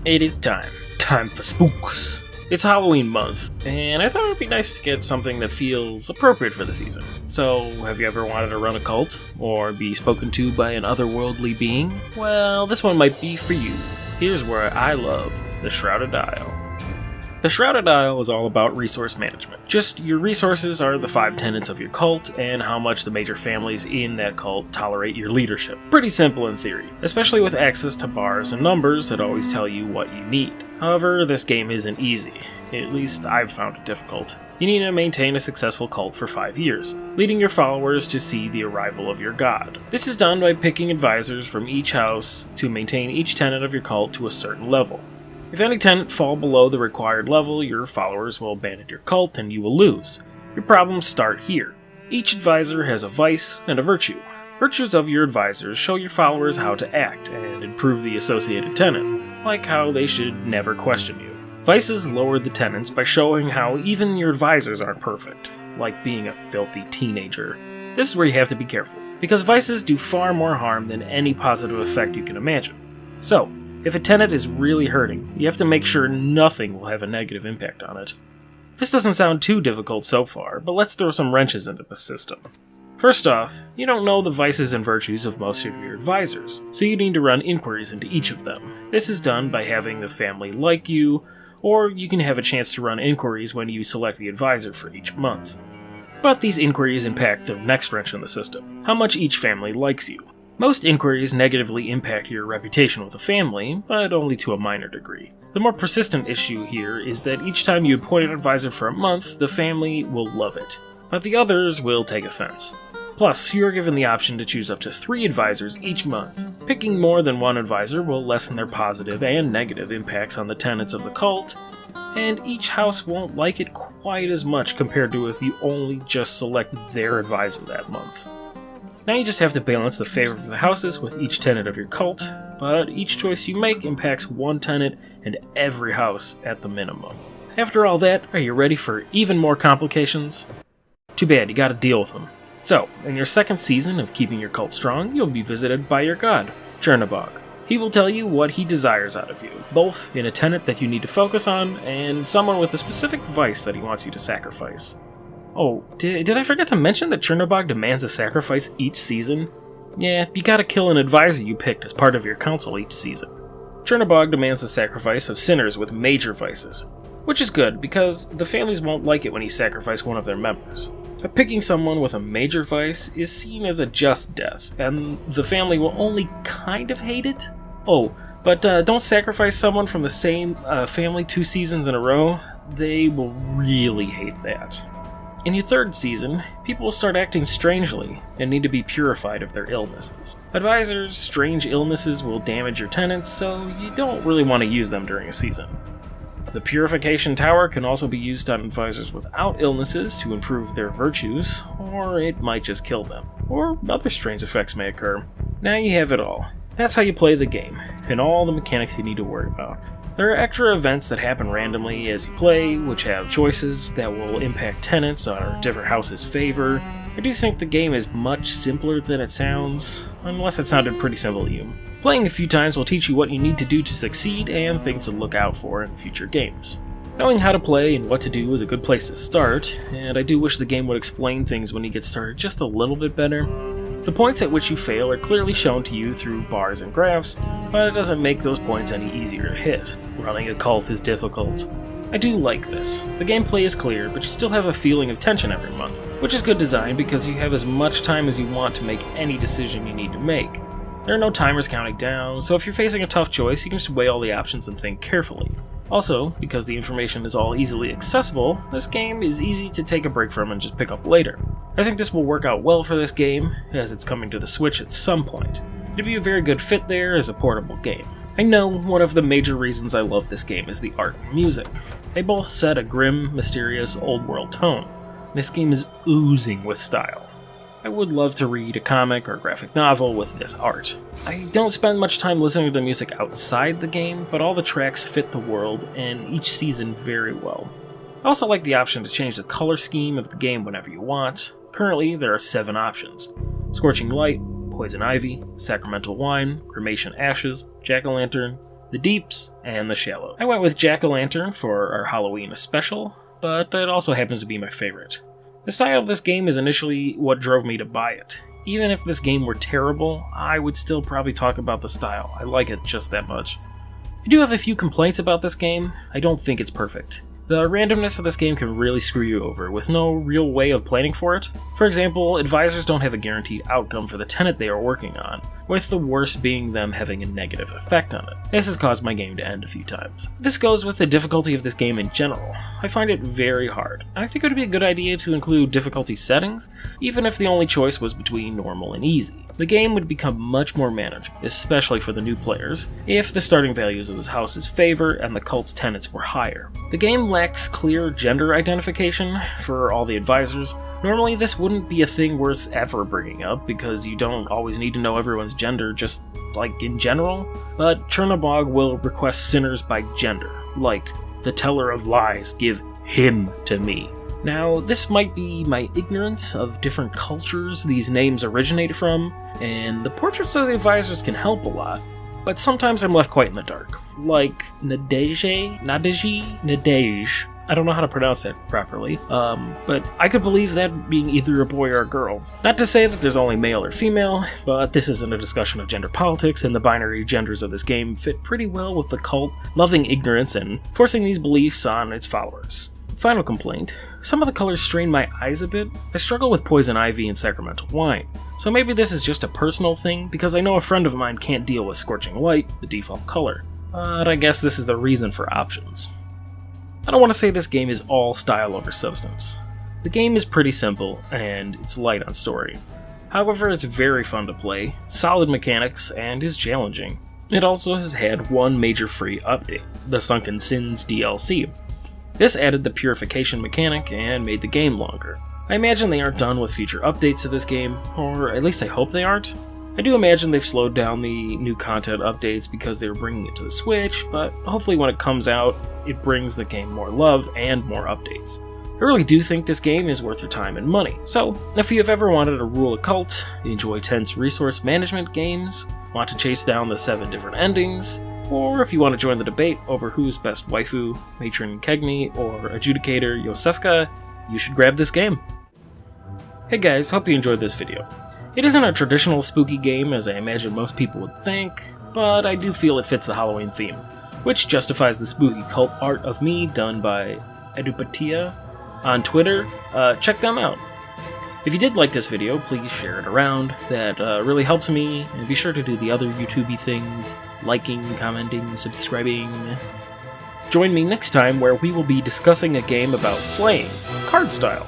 It is time. Time for spooks. It's Halloween month, and I thought it would be nice to get something that feels appropriate for the season. So, have you ever wanted to run a cult, or be spoken to by an otherworldly being? Well, this one might be for you. Here's where I love the Shrouded Isle. The Shrouded Isle is all about resource management. Just your resources are the 5 tenets of your cult, and how much the major families in that cult tolerate your leadership. Pretty simple in theory, especially with access to bars and numbers that always tell you what you need. However, this game isn't easy. At least I've found it difficult. You need to maintain a successful cult for 5 years, leading your followers to see the arrival of your god. This is done by picking advisors from each house to maintain each tenet of your cult to a certain level. If any tenant fall below the required level, your followers will abandon your cult and you will lose. Your problems start here. Each advisor has a vice and a virtue. Virtues of your advisors show your followers how to act and improve the associated tenant, like how they should never question you. Vices lower the tenants by showing how even your advisors aren't perfect, like being a filthy teenager. This is where you have to be careful, because vices do far more harm than any positive effect you can imagine. So, if a tenant is really hurting, you have to make sure nothing will have a negative impact on it. This doesn't sound too difficult so far, but let's throw some wrenches into the system. First off, you don't know the vices and virtues of most of your advisors, so you need to run inquiries into each of them. This is done by having the family like you, or you can have a chance to run inquiries when you select the advisor for each month. But these inquiries impact the next wrench in the system: how much each family likes you. Most inquiries negatively impact your reputation with a family, but only to a minor degree. The more persistent issue here is that each time you appoint an advisor for a month, the family will love it, but the others will take offense. Plus, you are given the option to choose up to 3 advisors each month. Picking more than one advisor will lessen their positive and negative impacts on the tenets of the cult, and each house won't like it quite as much compared to if you only just select their advisor that month. Now you just have to balance the favor of the houses with each tenet of your cult, but each choice you make impacts one tenet and every house at the minimum. After all that, are you ready for even more complications? Too bad, you gotta deal with them. So, in your second season of keeping your cult strong, you'll be visited by your god, Chernobog. He will tell you what he desires out of you, both in a tenet that you need to focus on, and someone with a specific vice that he wants you to sacrifice. Oh, did I forget to mention that Chernobog demands a sacrifice each season? Yeah, you gotta kill an advisor you picked as part of your council each season. Chernobog demands the sacrifice of sinners with major vices, which is good because the families won't like it when you sacrifice one of their members. But picking someone with a major vice is seen as a just death, and the family will only kind of hate it. Oh, but don't sacrifice someone from the same family 2 seasons in a row. They will really hate that. In your third season, people will start acting strangely and need to be purified of their illnesses. Advisors' strange illnesses will damage your tenants, so you don't really want to use them during a season. The Purification Tower can also be used on advisors without illnesses to improve their virtues, or it might just kill them, or other strange effects may occur. Now you have it all. That's how you play the game, and all the mechanics you need to worry about. There are extra events that happen randomly as you play, which have choices that will impact tenants or different houses' favor. I do think the game is much simpler than it sounds, unless it sounded pretty simple to you. Playing a few times will teach you what you need to do to succeed and things to look out for in future games. Knowing how to play and what to do is a good place to start, and I do wish the game would explain things when you get started just a little bit better. The points at which you fail are clearly shown to you through bars and graphs, but it doesn't make those points any easier to hit. Running a cult is difficult. I do like this. The gameplay is clear, but you still have a feeling of tension every month, which is good design because you have as much time as you want to make any decision you need to make. There are no timers counting down, so if you're facing a tough choice, you can just weigh all the options and think carefully. Also, because the information is all easily accessible, this game is easy to take a break from and just pick up later. I think this will work out well for this game, as it's coming to the Switch at some point. It'd be a very good fit there as a portable game. I know one of the major reasons I love this game is the art and music. They both set a grim, mysterious, old-world tone. This game is oozing with style. I would love to read a comic or graphic novel with this art. I don't spend much time listening to the music outside the game, but all the tracks fit the world and each season very well. I also like the option to change the color scheme of the game whenever you want. Currently, there are 7 options: Scorching Light, Poison Ivy, Sacramental Wine, Cremation Ashes, Jack-O-Lantern, the deeps, and the shallow. I went with Jack-o'-lantern for our Halloween special, but it also happens to be my favorite. The style of this game is initially what drove me to buy it. Even if this game were terrible, I would still probably talk about the style. I like it just that much. I do have a few complaints about this game. I don't think it's perfect. The randomness of this game can really screw you over, with no real way of planning for it. For example, advisors don't have a guaranteed outcome for the tenant they are working on, with the worst being them having a negative effect on it. This has caused my game to end a few times. This goes with the difficulty of this game in general. I find it very hard. I think it would be a good idea to include difficulty settings, even if the only choice was between normal and easy. The game would become much more manageable, especially for the new players, if the starting values of this house's favor and the cult's tenants were higher. The game lacks clear gender identification for all the advisors. Normally this wouldn't be a thing worth ever bringing up, because you don't always need to know everyone's gender, just like in general, but Chernobog will request sinners by gender, like, the teller of lies, give him to me. Now, this might be my ignorance of different cultures these names originate from, and the portraits of the advisors can help a lot, but sometimes I'm left quite in the dark. Like Nadej. I don't know how to pronounce that properly, but I could believe that being either a boy or a girl. Not to say that there's only male or female, but this isn't a discussion of gender politics, and the binary genders of this game fit pretty well with the cult loving ignorance and forcing these beliefs on its followers. Final complaint. Some of the colors strain my eyes a bit. I struggle with Poison Ivy and Sacramental Wine, so maybe this is just a personal thing, because I know a friend of mine can't deal with Scorching Light, the default color. But I guess this is the reason for options. I don't want to say this game is all style over substance. The game is pretty simple, and it's light on story. However, it's very fun to play, solid mechanics, and is challenging. It also has had one major free update, the Sunken Sins DLC. This added the purification mechanic and made the game longer. I imagine they aren't done with future updates to this game, or at least I hope they aren't. I do imagine they've slowed down the new content updates because they were bringing it to the Switch, but hopefully when it comes out, it brings the game more love and more updates. I really do think this game is worth your time and money. So, if you've ever wanted to rule a cult, enjoy tense resource management games, want to chase down the 7 different endings, or if you want to join the debate over who's best waifu, matron Kegmi, or adjudicator Yosefka, you should grab this game. Hey guys, hope you enjoyed this video. It isn't a traditional spooky game as I imagine most people would think, but I do feel it fits the Halloween theme, which justifies the spooky cult art of me done by Edupatia on Twitter. Check them out. If you did like this video, please share it around. That really helps me, and be sure to do the other YouTubey things, liking, commenting, subscribing. Join me next time where we will be discussing a game about slaying, card style.